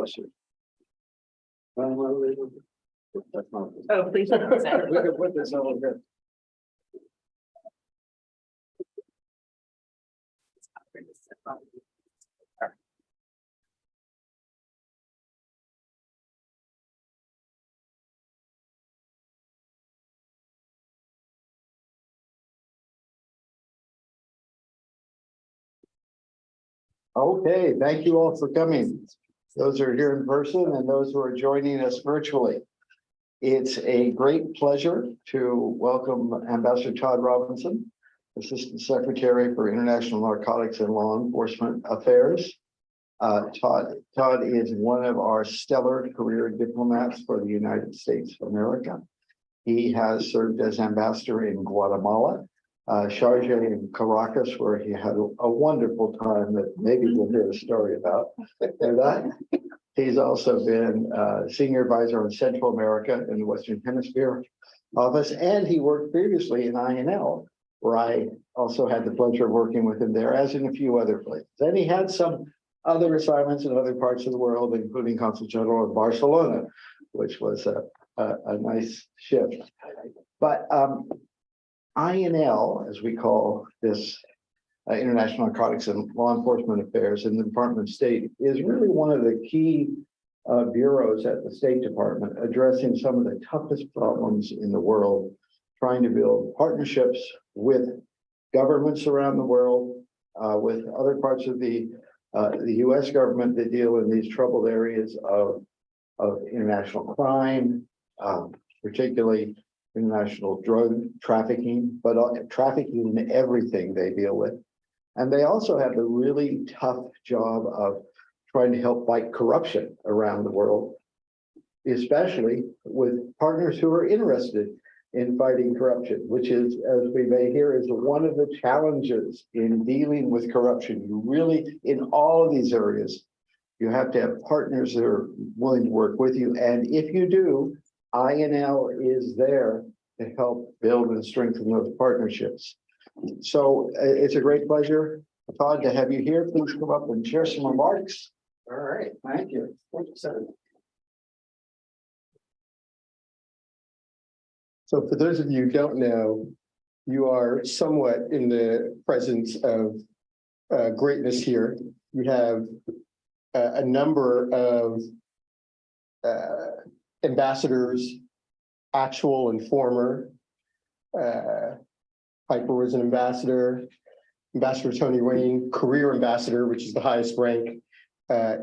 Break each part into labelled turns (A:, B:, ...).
A: bless you. That's not.
B: Oh, please.
A: We can put this over here. Okay, thank you all for coming. Those who are here in person and those who are joining us virtually. It's a great pleasure to welcome Ambassador Todd Robinson, Assistant Secretary for International Narcotics and Law Enforcement Affairs. Todd is one of our stellar career diplomats for the United States of America. He has served as ambassador in Guatemala, Sharjah, and Caracas, where he had a wonderful time that maybe we'll hear a story about. And he's also been senior advisor on Central America in the Western Hemisphere office, and he worked previously in INL, where I also had the pleasure of working with him there, as in a few other places. And he had some other assignments in other parts of the world, including Consul General in Barcelona, which was a nice shift. But INL, as we call this, International Narcotics and Law Enforcement Affairs in the Department of State, is really one of the key bureaus at the State Department, addressing some of the toughest problems in the world, trying to build partnerships with governments around the world, with other parts of the U.S. government that deal in these troubled areas of international crime, particularly international drug trafficking, but trafficking in everything they deal with. And they also have the really tough job of trying to help fight corruption around the world, especially with partners who are interested in fighting corruption, which is, as we may hear, is one of the challenges in dealing with corruption. You really, in all of these areas, you have to have partners that are willing to work with you. And if you do, INL is there to help build and strengthen those partnerships. So it's a great pleasure, Todd, to have you here. Please come up and share some remarks.
C: All right, thank you. So for those of you who don't know, you are somewhat in the presence of greatness here. You have a number of ambassadors, actual and former. Piper was an ambassador, Ambassador Tony Wayne, career ambassador, which is the highest rank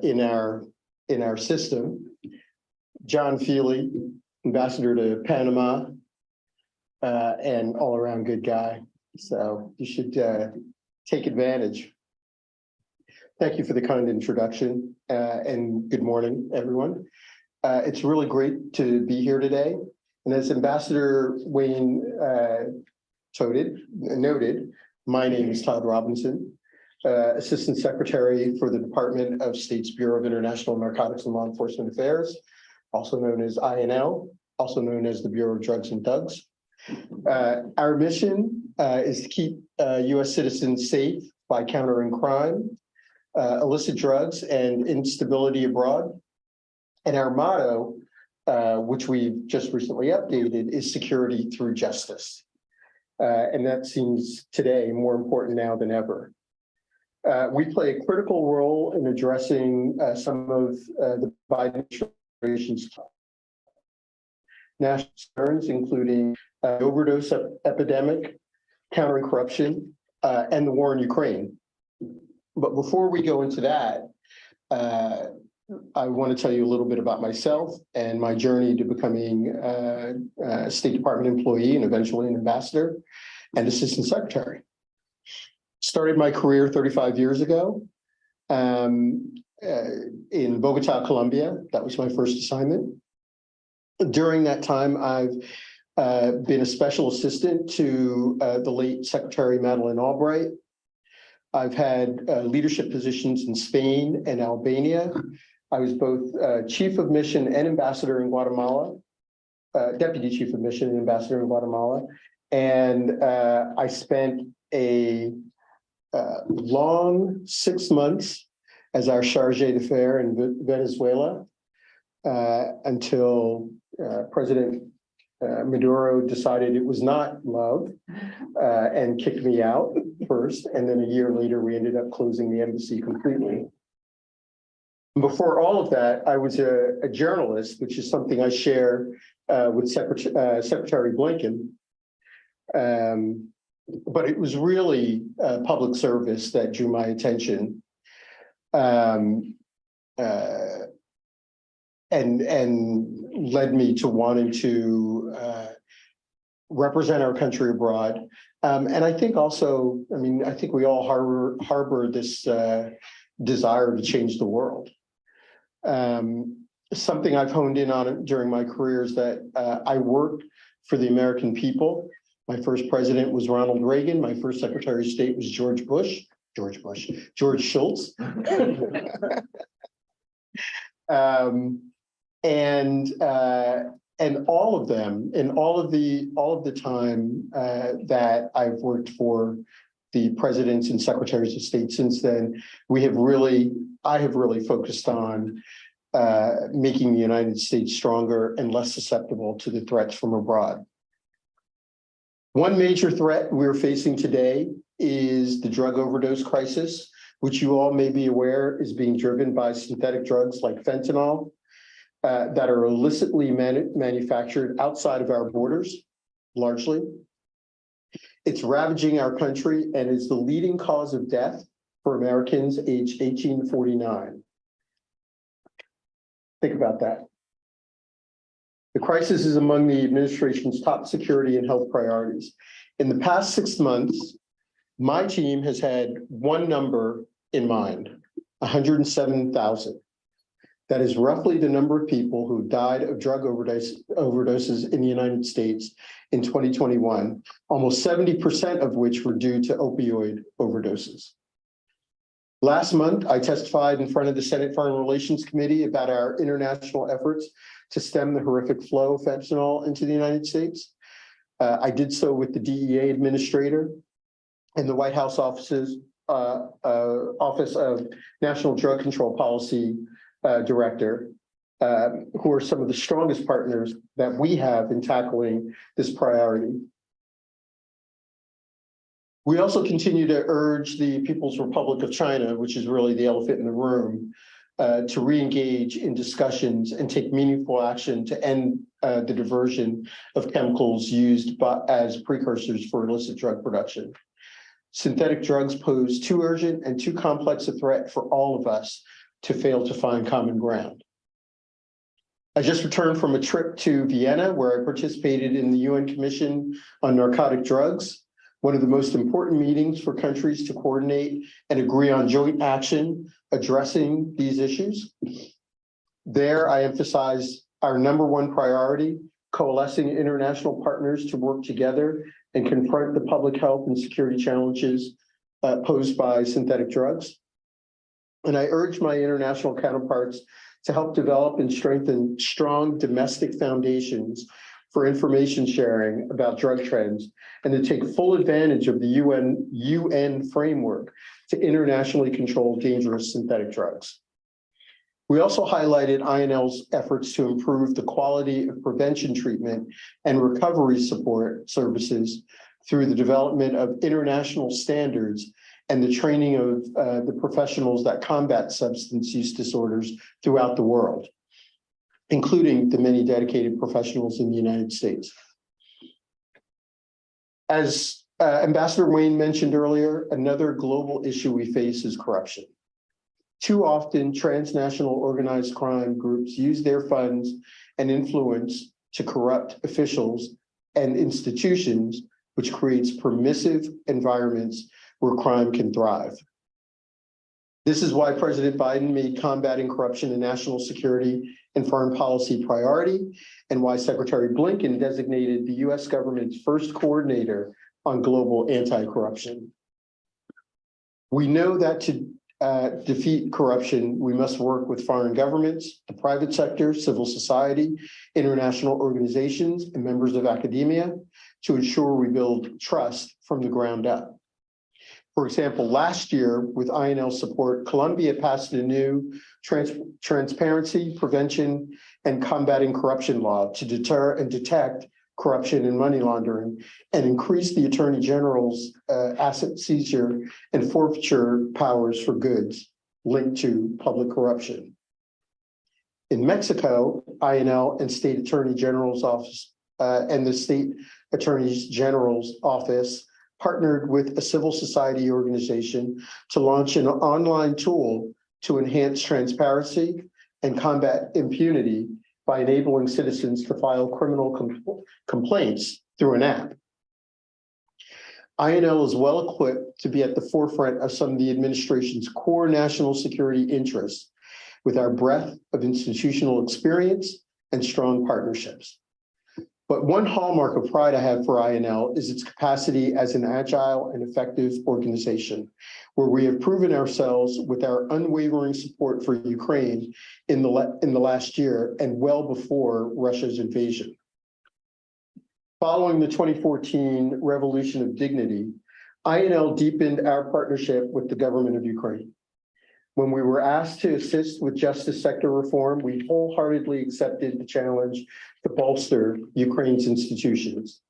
C: in our system. John Feely, ambassador to Panama, and all around good guy. So you should take advantage. Thank you for the kind introduction, and good morning, everyone. It's really great to be here today. And as Ambassador Wayne noted, my name is Todd Robinson, Assistant Secretary for the Department of State's Bureau of International Narcotics and Law Enforcement Affairs, also known as INL, also known as the Bureau of Drugs and Thugs. Our mission is to keep U.S. citizens safe by countering crime, illicit drugs, and instability abroad. And our motto, which we've just recently updated, is security through justice. And that seems today more important now than ever. We play a critical role in addressing some of the Biden administration's national concerns, including overdose epidemic, countering corruption, and the war in Ukraine. But before we go into that, I want to tell you a little bit about myself and my journey to becoming a State Department employee and eventually an ambassador and assistant secretary. Started my career 35 years ago in Bogota, Colombia. That was my first assignment. During that time, I've been a special assistant to the late Secretary Madeleine Albright. I've had leadership positions in Spain and Albania. I was both chief of mission and ambassador in Guatemala, deputy chief of mission and ambassador in Guatemala. And I spent a long 6 months as our charge d'affaires in Venezuela until President Maduro decided it was not love and kicked me out first. And then a year later, we ended up closing the embassy completely. Before all of that, I was a journalist, which is something I share with Secretary Blinken. But it was really public service that drew my attention. And led me to wanting to represent our country abroad. And I think also, I mean, I think we all harbor this desire to change the world. Something I've honed in on during my career is that I worked for the American people. My first president was Ronald Reagan. My first Secretary of State was George Shultz. And all of them, and all of the time that I've worked for the presidents and secretaries of state since then, I have really focused on making the United States stronger and less susceptible to the threats from abroad. One major threat we're facing today is the drug overdose crisis, which you all may be aware is being driven by synthetic drugs like fentanyl that are illicitly manufactured outside of our borders, largely. It's ravaging our country and is the leading cause of death for Americans aged 18 to 49. Think about that. The crisis is among the administration's top security and health priorities. In the past 6 months, my team has had one number in mind, 107,000. That is roughly the number of people who died of drug overdoses in the United States in 2021, almost 70% of which were due to opioid overdoses. Last month, I testified in front of the Senate Foreign Relations Committee about our international efforts to stem the horrific flow of fentanyl into the United States. I did so with the DEA administrator and the White House Office of National Drug Control Policy Director, who are some of the strongest partners that we have in tackling this priority. We also continue to urge the People's Republic of China, which is really the elephant in the room, to re-engage in discussions and take meaningful action to end the diversion of chemicals used as precursors for illicit drug production. Synthetic drugs pose too urgent and too complex a threat for all of us to fail to find common ground. I just returned from a trip to Vienna where I participated in the UN Commission on Narcotic Drugs, one of the most important meetings for countries to coordinate and agree on joint action addressing these issues. There, I emphasized our #1 priority, coalescing international partners to work together and confront the public health and security challenges posed by synthetic drugs. And I urge my international counterparts to help develop and strengthen strong domestic foundations for information sharing about drug trends and to take full advantage of the UN framework to internationally control dangerous synthetic drugs. We also highlighted INL's efforts to improve the quality of prevention treatment and recovery support services through the development of international standards and the training of the professionals that combat substance use disorders throughout the world, including the many dedicated professionals in the United States. As Ambassador Wayne mentioned earlier, another global issue we face is corruption. Too often, transnational organized crime groups use their funds and influence to corrupt officials and institutions, which creates permissive environments where crime can thrive. This is why President Biden made combating corruption a national security and foreign policy priority, and why Secretary Blinken designated the US government's first coordinator on global anti-corruption. We know that to defeat corruption, we must work with foreign governments, the private sector, civil society, international organizations, and members of academia to ensure we build trust from the ground up. For example, last year with INL support, Colombia passed a new transparency, prevention, and combating corruption law to deter and detect corruption and money laundering and increase the Attorney General's asset seizure and forfeiture powers for goods linked to public corruption. In Mexico, INL and State Attorney General's Office and the State Attorney General's Office partnered with a civil society organization to launch an online tool to enhance transparency and combat impunity by enabling citizens to file criminal complaints through an app. INL is well equipped to be at the forefront of some of the administration's core national security interests with our breadth of institutional experience and strong partnerships. But one hallmark of pride I have for INL is its capacity as an agile and effective organization, where we have proven ourselves with our unwavering support for Ukraine in the last year and well before Russia's invasion. Following the 2014 Revolution of Dignity, INL deepened our partnership with the government of Ukraine. When we were asked to assist with justice sector reform, we wholeheartedly accepted the challenge to bolster Ukraine's institutions.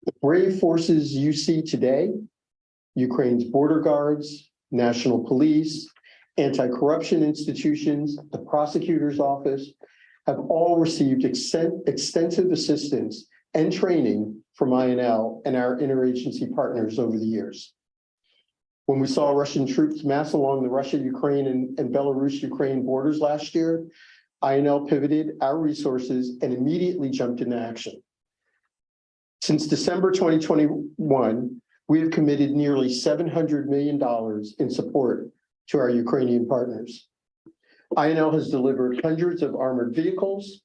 C: The brave forces you see today, Ukraine's border guards, national police, anti-corruption institutions, the prosecutor's office, have all received extensive assistance and training from INL and our interagency partners over the years. When we saw Russian troops mass along the Russia-Ukraine and Belarus-Ukraine borders last year, INL pivoted our resources and immediately jumped into action. Since December 2021, we have committed nearly $700 million in support to our Ukrainian partners. INL has delivered hundreds of armored vehicles,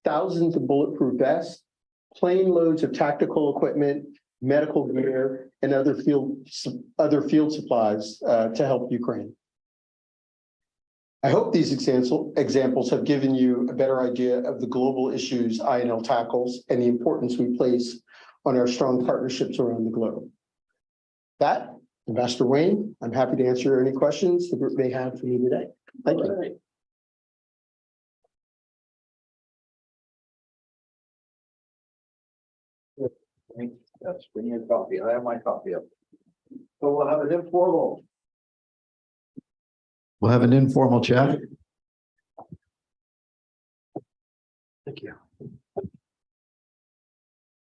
C: thousands of bulletproof vests, plane loads of tactical equipment, medical gear, and other field supplies to help Ukraine. I hope these examples have given you a better idea of the global issues INL tackles and the importance we place on our strong partnerships around the globe. That, Ambassador Wayne, I'm happy to answer any questions the group may have for me today. Thank you.
A: Yes, bring your coffee. I have my coffee up. So we'll have an informal.
B: We'll have an informal chat.
C: Thank you.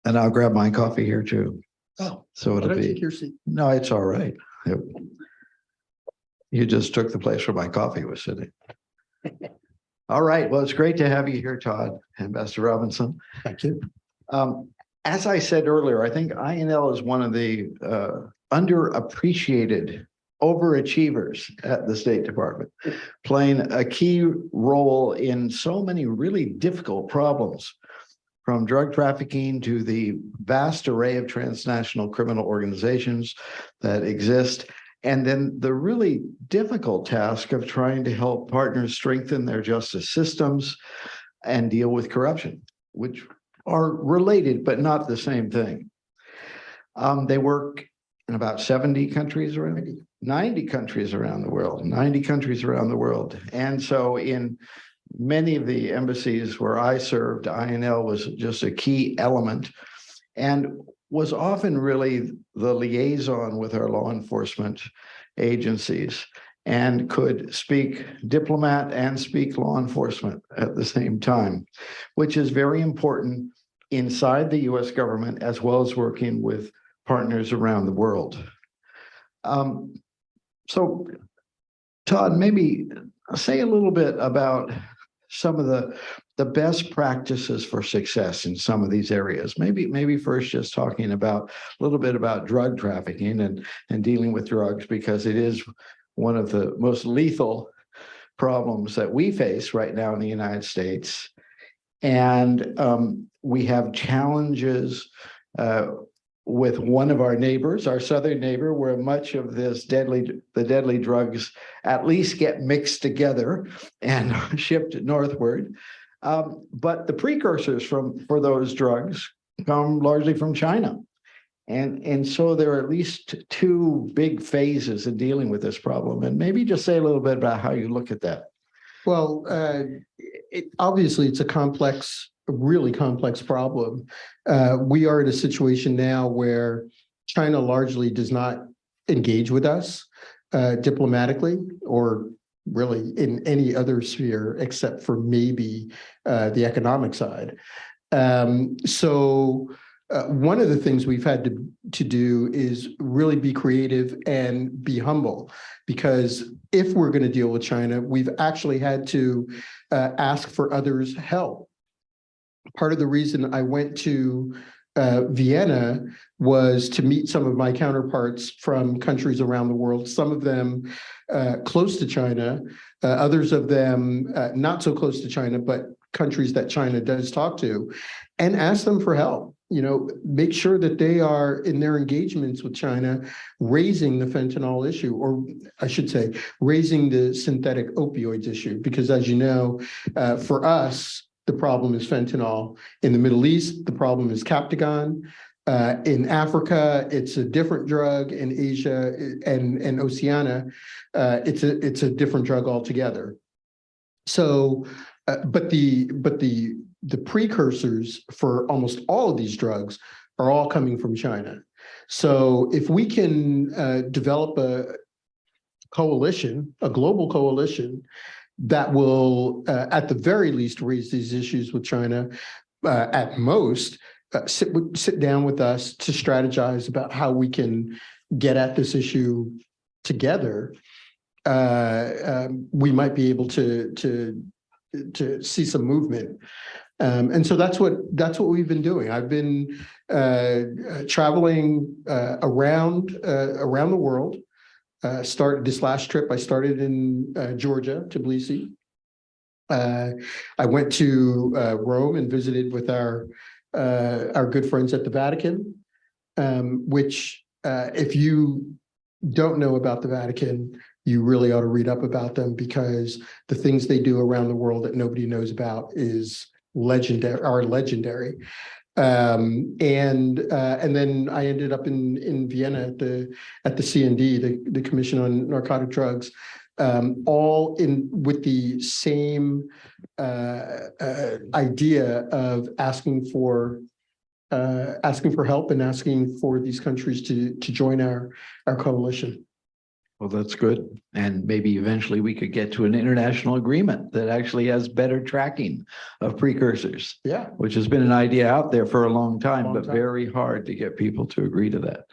B: And I'll grab my coffee here too.
C: Oh,
B: So it'll
C: can I take
B: be,
C: your seat?
B: no, it's all right. You just took the place where my coffee was sitting. All right. Well, it's great to have you here, Todd, Ambassador Robinson.
C: Thank you.
B: As I said earlier, I think INL is one of the underappreciated overachievers at the State Department, playing a key role in so many really difficult problems, from drug trafficking to the vast array of transnational criminal organizations that exist, and then the really difficult task of trying to help partners strengthen their justice systems and deal with corruption, which are related, but not the same thing. They work in about 70 countries around, 90 countries around the world, 90 countries around the world. And so in many of the embassies where I served, INL was just a key element and was often really the liaison with our law enforcement agencies and could speak diplomat and speak law enforcement at the same time, which is very important inside the US government, as well as working with partners around the world. So Todd, maybe say a little bit about some of the best practices for success in some of these areas. Maybe first just talking about a little bit about drug trafficking and dealing with drugs, because it is one of the most lethal problems that we face right now in the United States. And we have challenges with one of our neighbors, our southern neighbor, where much of this the deadly drugs at least get mixed together and shipped northward. But the precursors for those drugs come largely from China. And so there are at least two big phases in dealing with this problem. And maybe just say a little bit about how you look at that.
C: Well, obviously it's a really complex problem. We are in a situation now where China largely does not engage with us diplomatically or really in any other sphere except for maybe the economic side. So one of the things we've had to do is really be creative and be humble, because if we're going to deal with China, we've actually had to ask for others' help. Part of the reason I went to Vienna was to meet some of my counterparts from countries around the world, some of them close to China, others of them not so close to China, but countries that China does talk to, and ask them for help. Make sure that they are in their engagements with China, raising the fentanyl issue, or I should say, raising the synthetic opioids issue, because as you know, for us, the problem is fentanyl. In the Middle East, the problem is Captagon. In Africa, it's a different drug. In Asia and Oceania, it's a different drug altogether. So, but the precursors for almost all of these drugs are all coming from China. So if we can develop a coalition, a global coalition that will, at the very least, raise these issues with China, at most, sit down with us to strategize about how we can get at this issue together, we might be able to see some movement. And so that's what we've been doing. I've been traveling around the world. Started this last trip. I started in Georgia, Tbilisi. I went to Rome and visited with our good friends at the Vatican, which if you don't know about the Vatican, you really ought to read up about them, because the things they do around the world that nobody knows about are legendary. And then I ended up in Vienna at the CND, the Commission on Narcotic Drugs, all with the same idea of asking for help and asking for these countries to join our coalition.
B: Well, that's good. And maybe eventually we could get to an international agreement that actually has better tracking of precursors.
C: Yeah.
B: Which has been an idea out there for a long time, but very hard to get people to agree to that.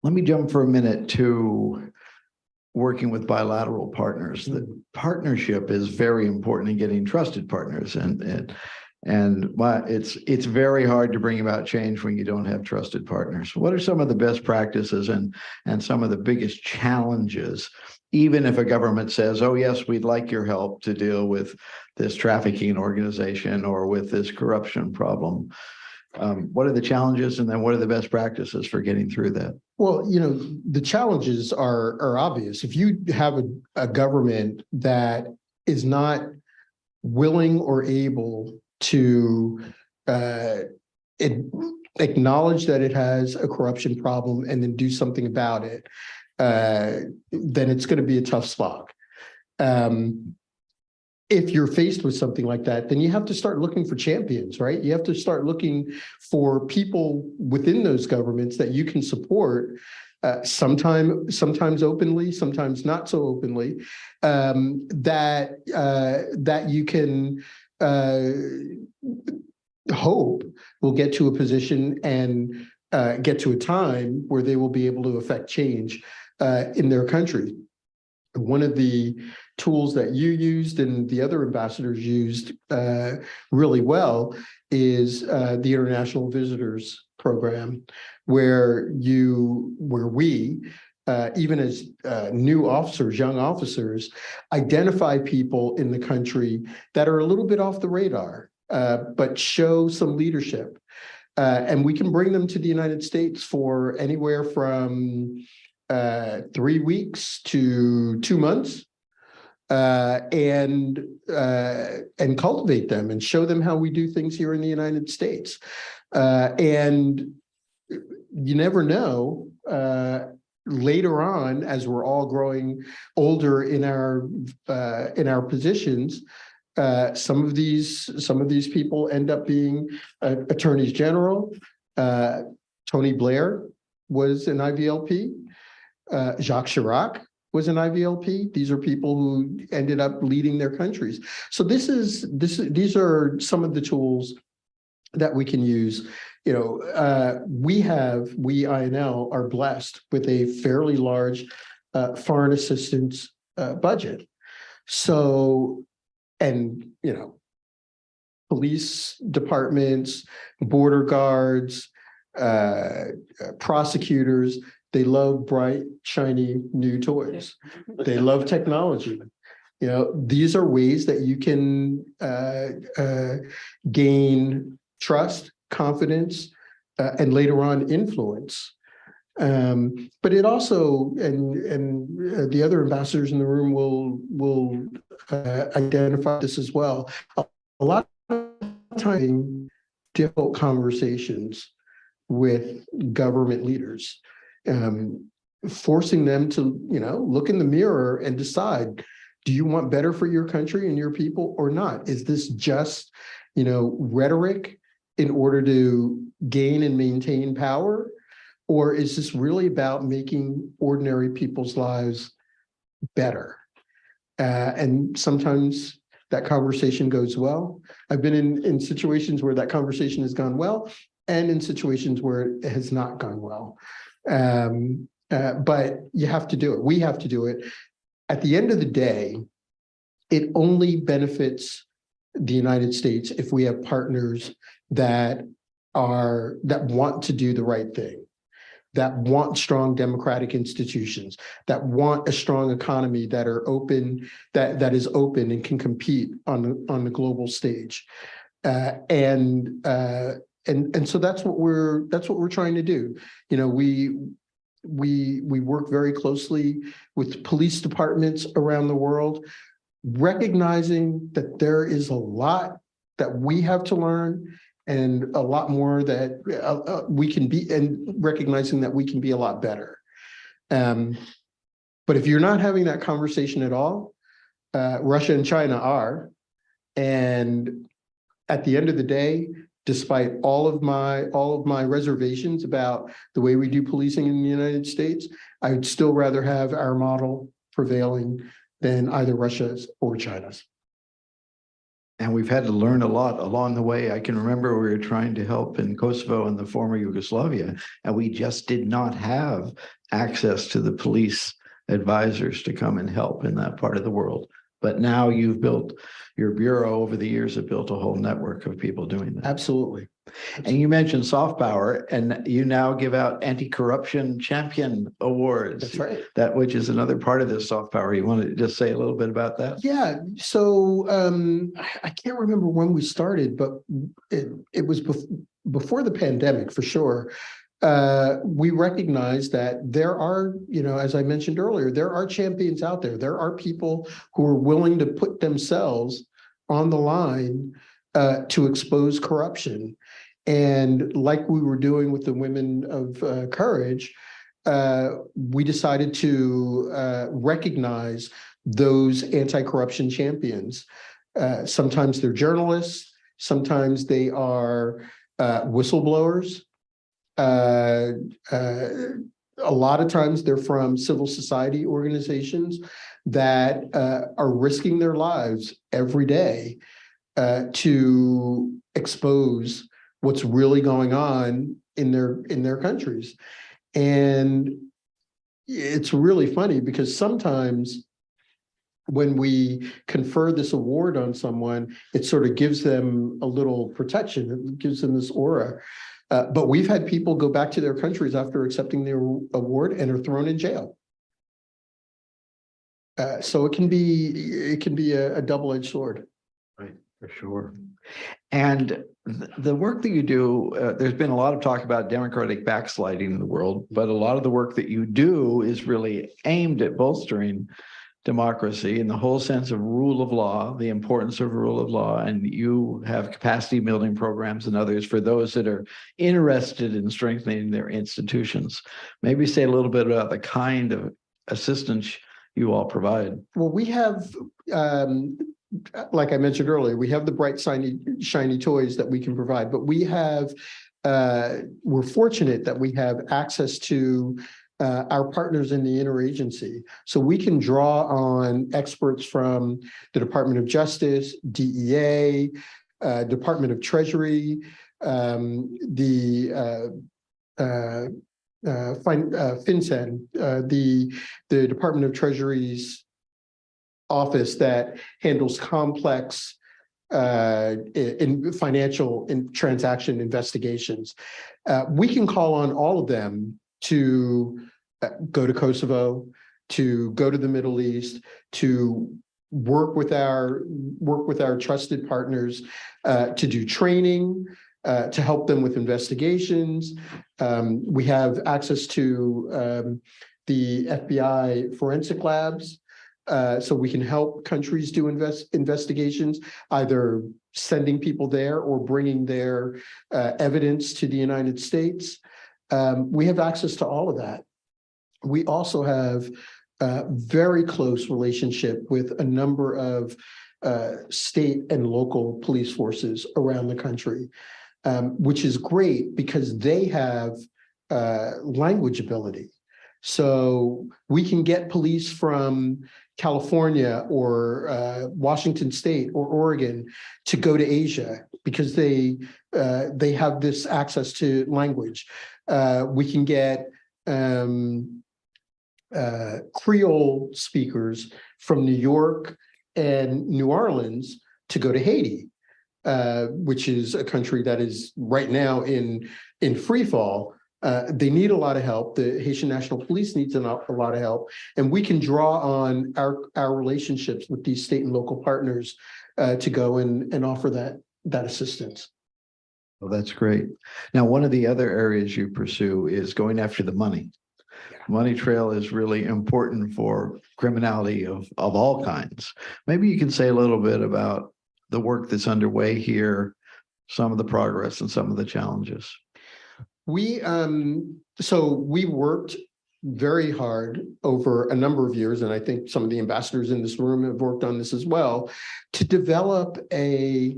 B: Let me jump for a minute to working with bilateral partners. The partnership is very important in getting trusted partners, and it's very hard to bring about change when you don't have trusted partners. What are some of the best practices and some of the biggest challenges, even if a government says, oh yes, we'd like your help to deal with this trafficking organization or with this corruption problem? What are the challenges, and then what are the best practices for getting through that?
C: Well, the challenges are obvious. If you have a government that is not willing or able to acknowledge that it has a corruption problem and then do something about it, then it's going to be a tough spot. If you're faced with something like that, then you have to start looking for champions, right? You have to start looking for people within those governments that you can support, sometimes openly, sometimes not so openly, that you can hope will get to a position and get to a time where they will be able to affect change in their country. One of the tools that you used and the other ambassadors used really well is the International Visitors Program, where we, even as new officers, young officers, identify people in the country that are a little bit off the radar, but show some leadership. And we can bring them to the United States for anywhere from 3 weeks to 2 months, and cultivate them and show them how we do things here in the United States. And you never know, later on, as we're all growing older in our positions, some of these people end up being attorneys general. Tony Blair was an IVLP. Jacques Chirac was an IVLP. These are people who ended up leading their countries. So these are some of the tools that we can use. You know, we INL are blessed with a fairly large foreign assistance budget. So, and you know, police departments, border guards, prosecutors, they love bright, shiny new toys. They love technology. You know, these are ways that you can gain trust, confidence, and later on influence. But it also, and the other ambassadors in the room will identify this as well. A lot of time, difficult conversations with government leaders, forcing them to, you know, look in the mirror and decide, do you want better for your country and your people or not? Is this just, you know, rhetoric in order to gain and maintain power? Or is this really about making ordinary people's lives better? And sometimes that conversation goes well. I've been in situations where that conversation has gone well, and in situations where it has not gone well. But you have to do it. We have to do it. At the end of the day, it only benefits the United States if we have partners that want to do the right thing, that want strong democratic institutions, that want a strong economy that are open, that is open and can compete on the global stage. And so that's what we're trying to do. You know, we work very closely with police departments around the world, recognizing that there is a lot that we have to learn and a lot more that we can be, and recognizing that we can be a lot better. But if you're not having that conversation at all, Russia and China are. And at the end of the day, despite all of my reservations about the way we do policing in the United States, I would still rather have our model prevailing than either Russia's or China's.
B: And we've had to learn a lot along the way. I can remember we were trying to help in Kosovo and the former Yugoslavia, and we just did not have access to the police advisors to come and help in that part of the world. But now you've built, your bureau over the years have built a whole network of people doing that.
C: Absolutely.
B: And you mentioned soft power, and you now give out anti-corruption champion awards.
C: That's right.
B: That, which is another part of this soft power. You want to just say a little bit about that?
C: Yeah. So I can't remember when we started, but it was before the pandemic for sure. We recognize that there are, you know, as I mentioned earlier, there are champions out there. There are people who are willing to put themselves on the line to expose corruption. And like we were doing with the Women of Courage, we decided to recognize those anti-corruption champions. Sometimes they're journalists, sometimes they are whistleblowers. A lot of times they're from civil society organizations that are risking their lives every day to expose what's really going on in their countries. And it's really funny because sometimes when we confer this award on someone, it sort of gives them a little protection. It gives them this aura. But we've had people go back to their countries after accepting their award and are thrown in jail. So it can be a double-edged sword.
B: Right, for sure. And the work that you do, there's been a lot of talk about democratic backsliding in the world, but a lot of the work that you do is really aimed at bolstering democracy in the whole sense of rule of law, the importance of rule of law, and you have capacity building programs and others for those that are interested in strengthening their institutions. Maybe say a little bit about the kind of assistance you all provide.
C: Well, we have, like I mentioned earlier, we have the bright, shiny toys that we can provide, but we have, we're fortunate that we have access to our partners in the interagency. So we can draw on experts from the Department of Justice, DEA, Department of Treasury, FinCEN, the Department of Treasury's office that handles complex in financial transaction investigations. We can call on all of them to go to Kosovo, to go to the Middle East, to work with our trusted partners, to do training, to help them with investigations. We have access to the FBI forensic labs, so we can help countries do investigations, either sending people there or bringing their evidence to the United States. We have access to all of that. We also have a very close relationship with a number of state and local police forces around the country, which is great because they have language ability. So we can get police from California or Washington State or Oregon to go to Asia because they have this access to language. We can get Creole speakers from New York and New Orleans to go to Haiti, which is a country that is right now in free fall. They need a lot of help. The Haitian National Police needs a lot of help, and we can draw on our relationships with these state and local partners to go and offer that assistance.
B: Well, that's great. Now, one of the other areas you pursue is going after the money. Money trail is really important for criminality of all kinds. Maybe you can say a little bit about the work that's underway here, some of the progress and some of the challenges.
C: We worked very hard over a number of years, and I think some of the ambassadors in this room have worked on this as well, to develop a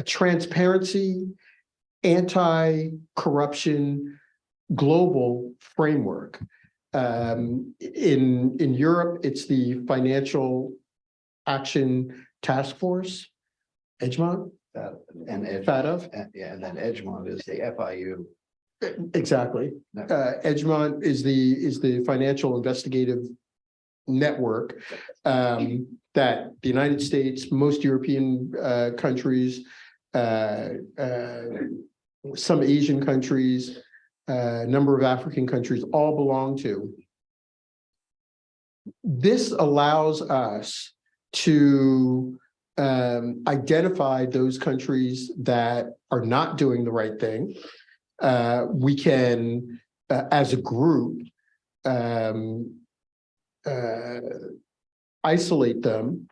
C: transparency, anti-corruption global framework. In Europe, it's the Financial Action Task Force, Edgemont.
A: And
C: FATF.
A: and then Edgemont is the FIU.
C: Exactly. Edgemont is the Financial Investigative Network that the United States, most European countries, some Asian countries, a number of African countries all belong to. This allows us to identify those countries that are not doing the right thing. We can, as a group, isolate them,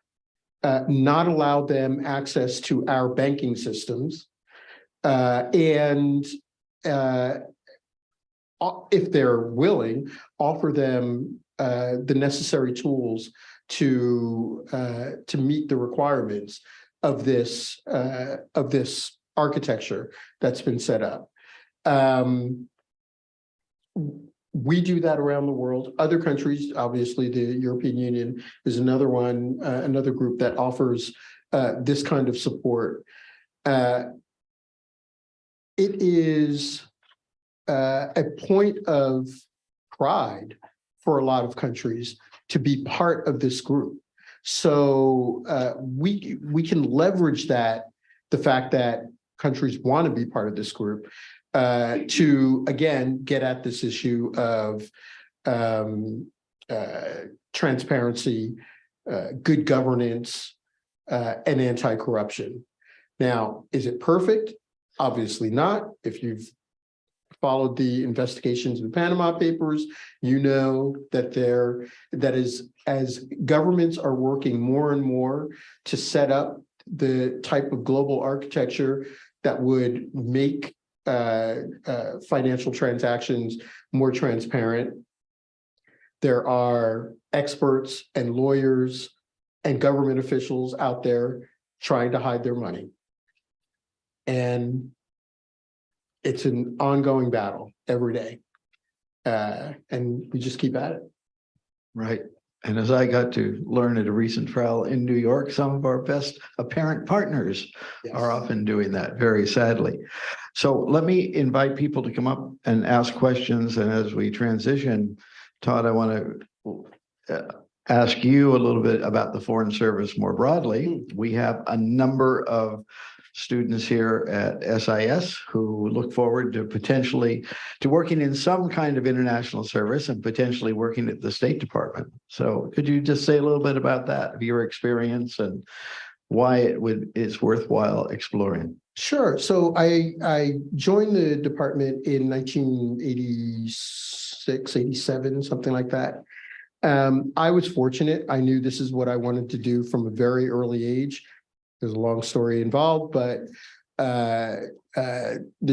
C: not allow them access to our banking systems, and if they're willing, offer them the necessary tools to meet the requirements of this architecture that's been set up. We do that around the world. Other countries, obviously, the European Union is another one, another group that offers this kind of support. It is a point of pride for a lot of countries to be part of this group. So we can leverage the fact that countries want to be part of this group to, again, get at this issue of transparency, good governance, and anti-corruption. Now, is it perfect? Obviously not. If you've followed the investigations of the Panama Papers, you know that as governments are working more and more to set up the type of global architecture that would make financial transactions more transparent. There are experts and lawyers and government officials out there trying to hide their money. And it's an ongoing battle every day. And we just keep at it.
B: Right. And as I got to learn at a recent trial in New York, some of our best apparent partners are often doing that, very sadly. So let me invite people to come up and ask questions. And as we transition, Todd, I want to ask you a little bit about the Foreign Service more broadly. We have a number of students here at SIS who look forward to potentially working in some kind of international service and potentially working at the State Department. So could you just say a little bit about that, your experience and why it's worthwhile exploring?
C: Sure. So I joined the department in 1986, 87, something like that. I was fortunate. I knew this is what I wanted to do from a very early age. There's a long story involved, but the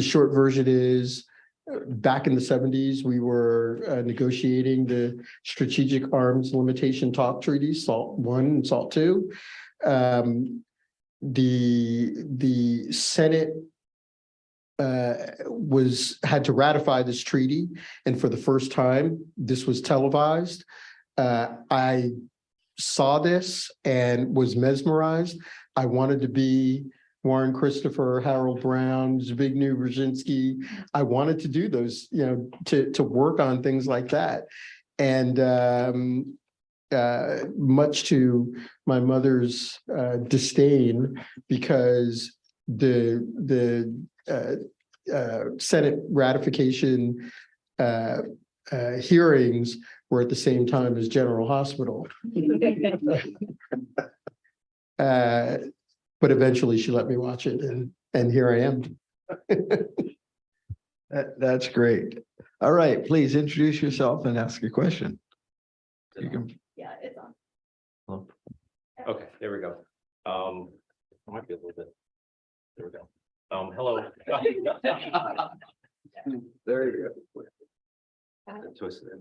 C: short version is back in the 70s, we were negotiating the Strategic Arms Limitation Talk Treaties, SALT 1 and SALT 2. The Senate had to ratify this treaty, and for the first time, this was televised. I saw this and was mesmerized. I wanted to be Warren Christopher, Harold Brown, Zbigniew Brzezinski. I wanted to do those, to work on things like that. And much to my mother's disdain, because the Senate ratification hearings were at the same time as General Hospital. But eventually she let me watch it, and here I am.
B: That's great. All right, please introduce yourself and ask a question. You can.
D: Yeah, it's on.
E: Hello. Okay, there we go. It might be a little bit. There we go. Hello.
B: There you go.
E: Twisted it.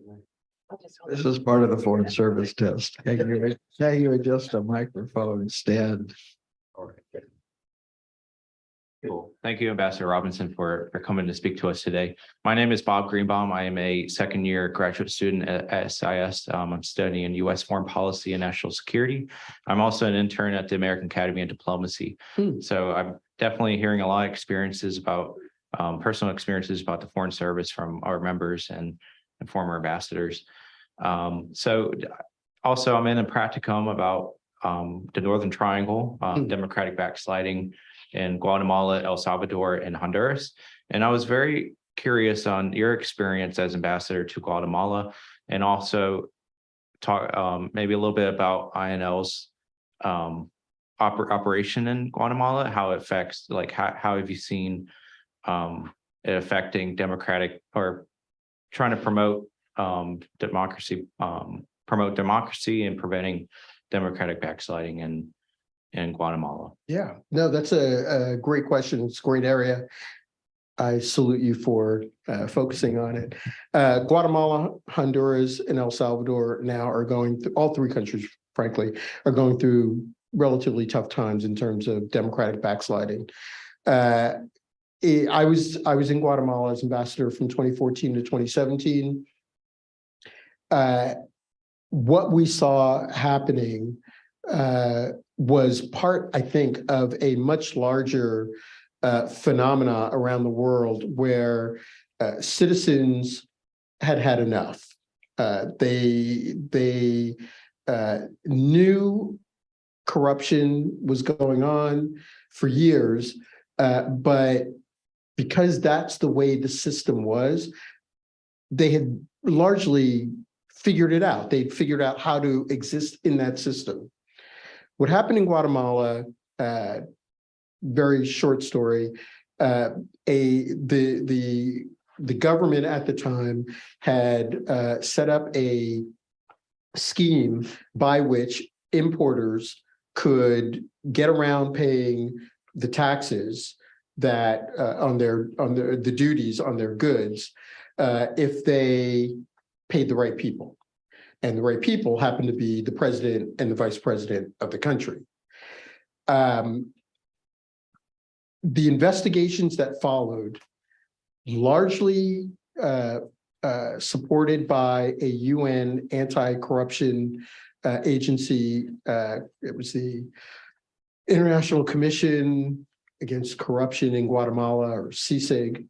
B: This is part of the Foreign Service test. Can you adjust a microphone stand?
E: All right. Cool. Thank you, Ambassador Robinson, for coming to speak to us today. My name is Bob Greenbaum. I am a second-year graduate student at SIS. I'm studying U.S. foreign policy and national security. I'm also an intern at the American Academy of Diplomacy. So I'm definitely hearing a lot of experiences about personal experiences about the Foreign Service from our members and former ambassadors. So also I'm in a practicum about the Northern Triangle, democratic backsliding in Guatemala, El Salvador, and Honduras. And I was very curious on your experience as ambassador to Guatemala, and also talk maybe a little bit about INL's operation in Guatemala, how it affects, like how have you seen it affecting democratic, or trying to promote democracy and preventing democratic backsliding in Guatemala?
C: Yeah, no, that's a great question. It's a great area. I salute you for focusing on it. Guatemala, Honduras, and El Salvador now are going through, all three countries, frankly, are going through relatively tough times in terms of democratic backsliding. I was in Guatemala as ambassador from 2014 to 2017. What we saw happening was part, I think, of a much larger phenomena around the world where citizens had enough. They knew corruption was going on for years, but because that's the way the system was, they had largely figured it out. They'd figured out how to exist in that system. What happened in Guatemala, very short story, the the government at the time had set up a scheme by which importers could get around paying the taxes that on the duties on their goods if they paid the right people. And the right people happen to be the president and the vice president of the country. The investigations that followed, largely supported by a UN anti-corruption agency, it was the International Commission Against Corruption in Guatemala, or CICIG,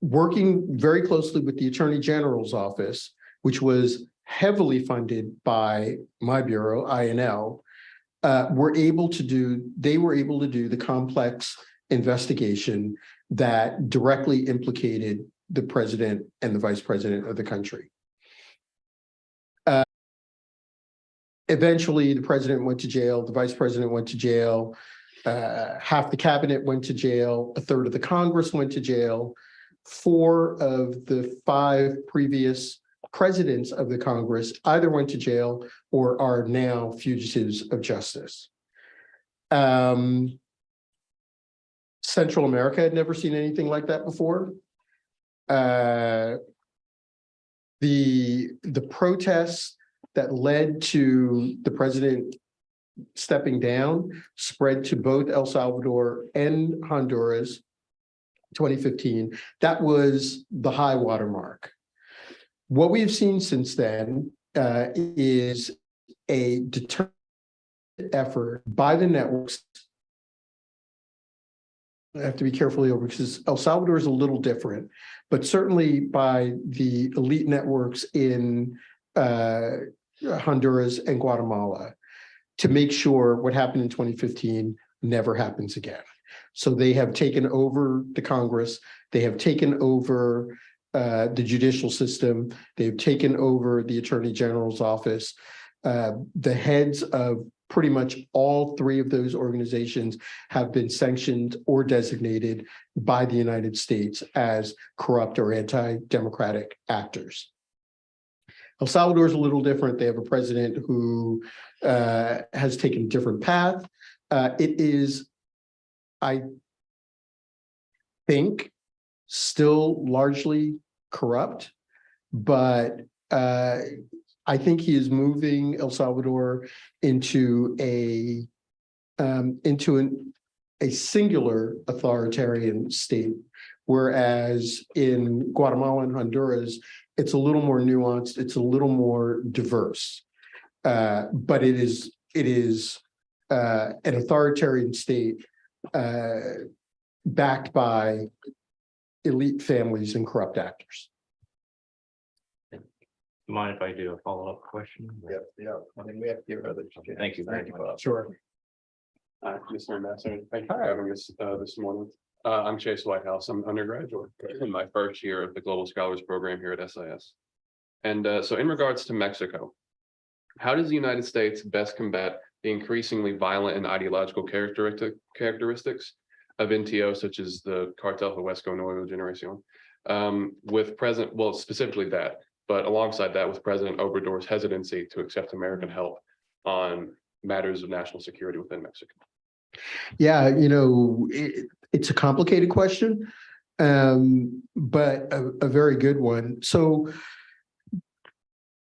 C: working very closely with the Attorney General's office, which was heavily funded by my bureau, INL, were able to do the complex investigation that directly implicated the president and the vice president of the country. Eventually, the president went to jail, the vice president went to jail, half the cabinet went to jail, a third of the Congress went to jail. 4 of the 5 previous presidents of the Congress either went to jail or are now fugitives of justice. Central America had never seen anything like that before. The protests that led to the president stepping down spread to both El Salvador and Honduras. 2015, that was the high watermark. What we've seen since then is a determined effort by the networks. I have to be careful here because El Salvador is a little different, but certainly by the elite networks in Honduras and Guatemala to make sure what happened in 2015 never happens again. So they have taken over the Congress, they have taken over the judicial system, they've taken over the Attorney General's office. The heads of pretty much all 3 of those organizations have been sanctioned or designated by the United States as corrupt or anti-democratic actors. El Salvador is a little different. They have a president who has taken a different path. It is, I think, still largely corrupt, but I think he is moving El Salvador into a singular authoritarian state, whereas in Guatemala and Honduras, it's a little more nuanced, it's a little more diverse, but it is an authoritarian state backed by elite families and corrupt actors.
E: Mind if I do a follow-up question?
A: Yeah. I mean, we have to give others.
E: Thank you very much.
C: Sure.
D: Mr. Ambassador, thank you for having us this morning. I'm Chase Whitehouse. I'm an undergraduate in my first year of the Global Scholars Program here at SIS. And so in regards to Mexico, how does the United States best combat the increasingly violent and ideological characteristics of NTO, such as the Cartel Jalisco Nuevo Generacion, specifically that, but alongside that with President Obrador's hesitancy to accept American help on matters of national security within Mexico?
C: Yeah, it's a complicated question, but a very good one. So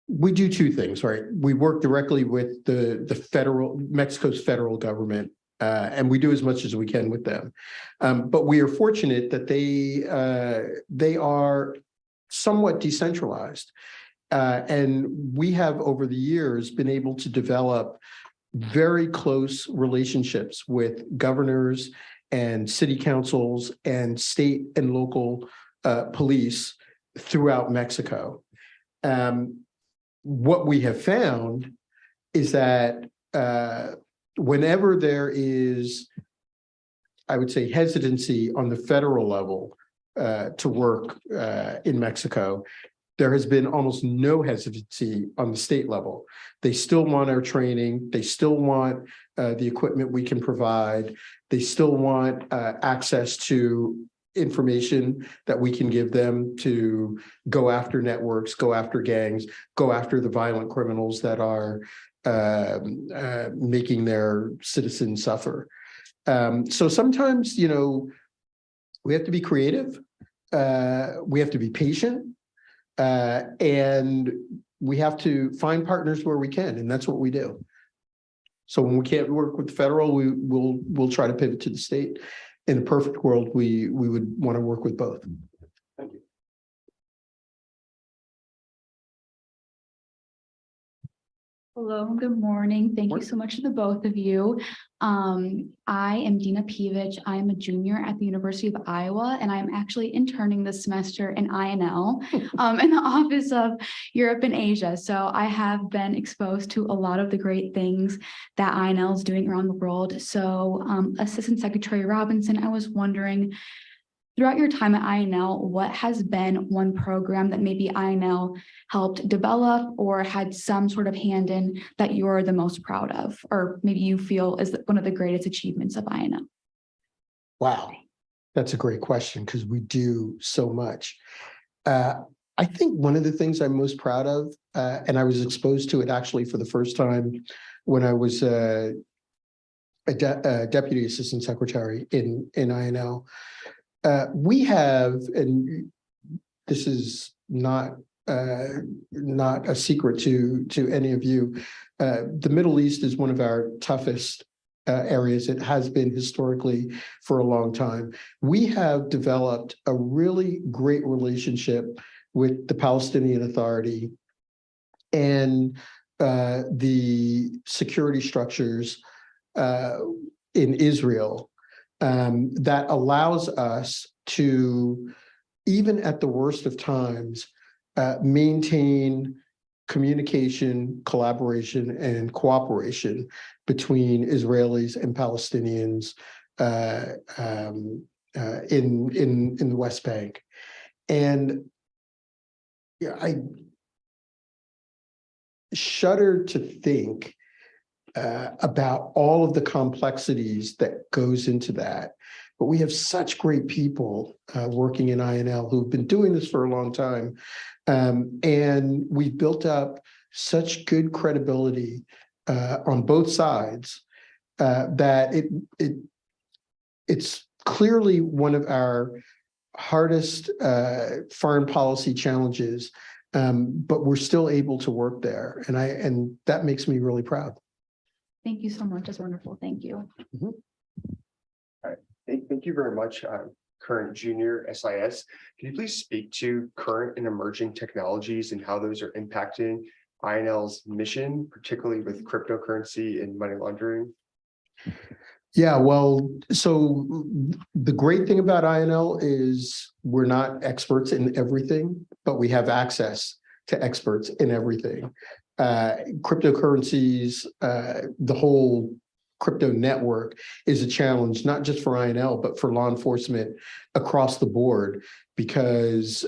C: we do 2 things, right? We work directly with Mexico's federal government, and we do as much as we can with them. But we are fortunate that they are somewhat decentralized. And we have over the years been able to develop very close relationships with governors and city councils and state and local police throughout Mexico. What we have found is that whenever there is, I would say, hesitancy on the federal level to work in Mexico, there has been almost no hesitancy on the state level. They still want our training. They still want the equipment we can provide. They still want access to information that we can give them to go after networks, go after gangs, go after the violent criminals that are making their citizens suffer. So sometimes, we have to be creative. We have to be patient. And we have to find partners where we can, and that's what we do. So when we can't work with the federal, we'll try to pivot to the state. In a perfect world, we would want to work with both.
D: Thank you.
F: Hello, good morning. Thank you so much to the both of you. I am Dina Pevich. I am a junior at the University of Iowa, and I'm actually interning this semester in INL in the Office of Europe and Asia. So I have been exposed to a lot of the great things that INL is doing around the world. So Assistant Secretary Robinson, I was wondering, throughout your time at INL, what has been one program that maybe INL helped develop or had some sort of hand in that you're the most proud of, or maybe you feel is one of the greatest achievements of INL?
C: Wow, that's a great question because we do so much. I think one of the things I'm most proud of, and I was exposed to it actually for the first time when I was a deputy assistant secretary in INL. We have, and this is not a secret to any of you, the Middle East is one of our toughest areas. It has been historically for a long time. We have developed a really great relationship with the Palestinian Authority and the security structures in Israel that allows us to, even at the worst of times, maintain communication, collaboration, and cooperation between Israelis and Palestinians in the West Bank. And I shudder to think about all of the complexities that goes into that. But we have such great people working in INL who've been doing this for a long time. And we've built up such good credibility on both sides that it's clearly one of our hardest foreign policy challenges, but we're still able to work there. And that makes me really proud.
F: Thank you so much. That's wonderful. Thank you.
C: Mm-hmm.
G: Thank you very much, current junior SIS. Can you please speak to current and emerging technologies and how those are impacting INL's mission, particularly with cryptocurrency and money laundering?
C: Yeah, well, so the great thing about INL is we're not experts in everything, but we have access to experts in everything. Cryptocurrencies, the whole crypto network is a challenge, not just for INL, but for law enforcement across the board, because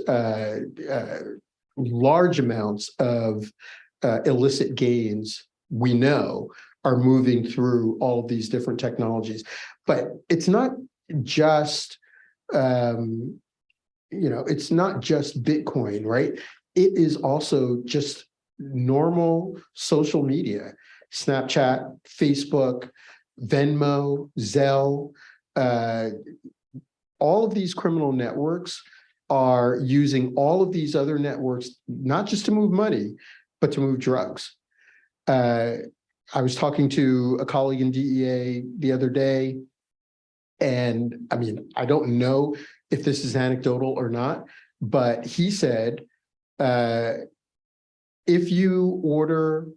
C: large amounts of illicit gains, we know, are moving through all of these different technologies. But it's not just, it's not just Bitcoin, right? It is also just normal social media, Snapchat, Facebook, Venmo, Zelle, all of these criminal networks are using all of these other networks, not just to move money, but to move drugs. I was talking to a colleague in DEA the other day, and I mean, I don't know if this is anecdotal or not, but he said, if you order,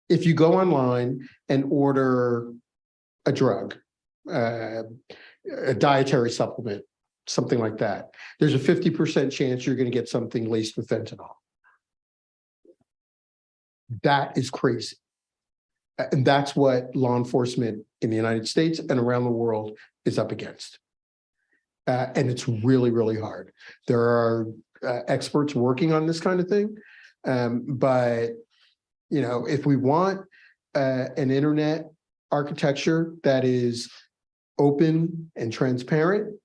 C: if you go online and order a drug, a dietary supplement, something like that, there's a 50% chance you're going to get something laced with fentanyl. That is crazy. And that's what law enforcement in the United States and around the world is up against. And it's really, really hard. There are experts working on this kind of thing. But, you know, if we want an internet architecture that is open and transparent.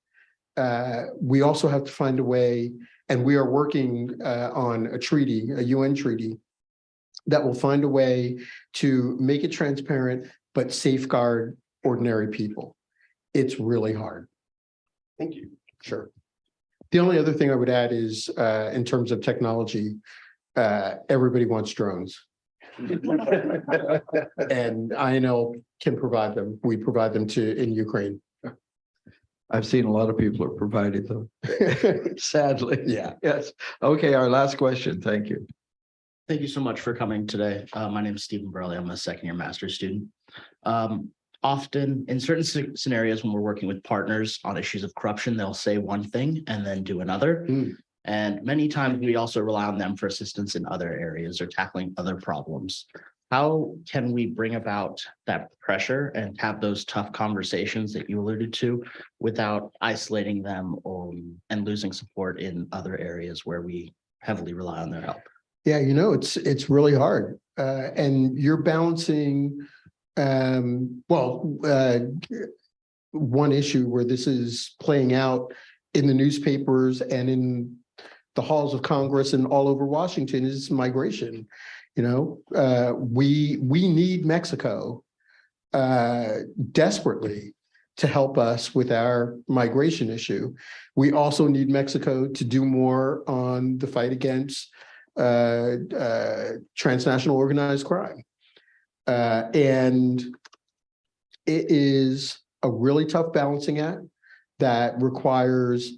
C: We also have to find a way, and we are working on a treaty, a UN treaty, that will find a way to make it transparent, but safeguard ordinary people. It's really hard.
G: Thank you.
C: Sure. The only other thing I would add is, in terms of technology, everybody wants drones. And INL can provide them. We provide them in Ukraine.
B: I've seen a lot of people are provided them, sadly.
C: Yeah.
B: Yes. Okay, our last question. Thank you.
H: Thank you so much for coming today. My name is Stephen Burley. I'm a second-year master's student. Often in certain scenarios, when we're working with partners on issues of corruption, they'll say one thing and then do another. And many times we also rely on them for assistance in other areas or tackling other problems. How can we bring about that pressure and have those tough conversations that you alluded to without isolating them and losing support in other areas where we heavily rely on their help?
C: Yeah, it's really hard. And you're balancing, one issue where this is playing out in the newspapers and in the halls of Congress and all over Washington is migration. We need Mexico desperately to help us with our migration issue. We also need Mexico to do more on the fight against transnational organized crime. And it is a really tough balancing act that requires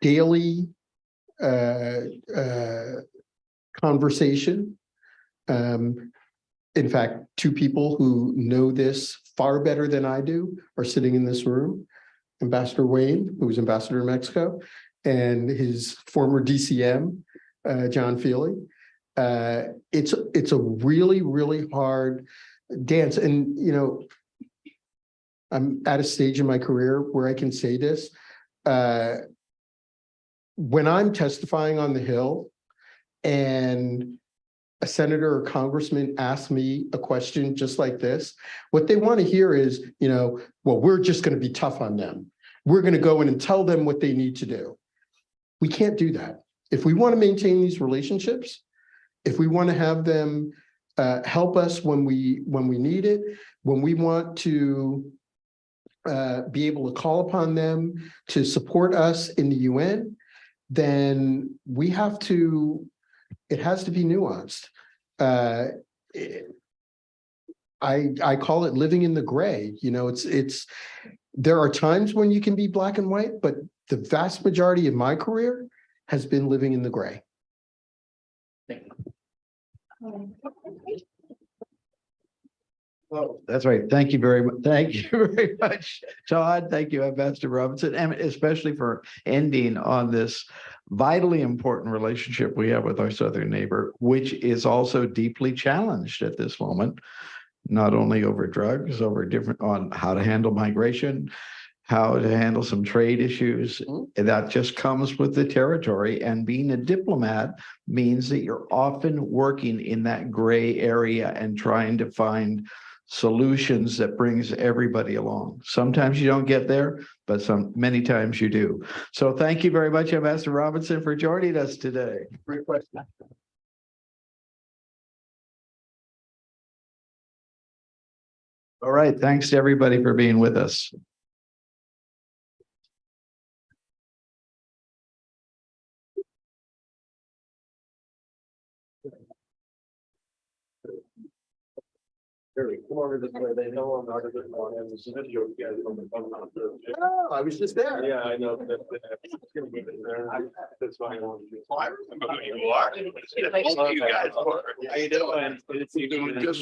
C: daily conversation. In fact, two people who know this far better than I do are sitting in this room. Ambassador Wayne, who was ambassador to Mexico, and his former DCM, John Feely. It's a really, really hard dance. And, I'm at a stage in my career where I can say this. When I'm testifying on the Hill and a senator or congressman asks me a question just like this, what they want to hear is, well, we're just going to be tough on them. We're going to go in and tell them what they need to do. We can't do that. If we want to maintain these relationships, if we want to have them help us when we need it, when we want to be able to call upon them to support us in the UN, then we have to, it has to be nuanced. I call it living in the gray. There are times when you can be black and white, but the vast majority of my career has been living in the gray.
B: Well, that's right. Thank you very much. Thank you very much, Todd. Thank you, Ambassador Robinson, and especially for ending on this vitally important relationship we have with our southern neighbor, which is also deeply challenged at this moment, not only over drugs, on how to handle migration, how to handle some trade issues. That just comes with the territory. And being a diplomat means that you're often working in that gray area and trying to find solutions that brings everybody along. Sometimes you don't get there, but many times you do. So thank you very much, Ambassador Robinson, for joining us today.
C: Great question.
B: All right. Thanks to everybody for being with us.
C: Oh, I was just there.
D: Yeah, I know. That's why I wanted to. I remember who you are. You guys were. How you doing? It's even just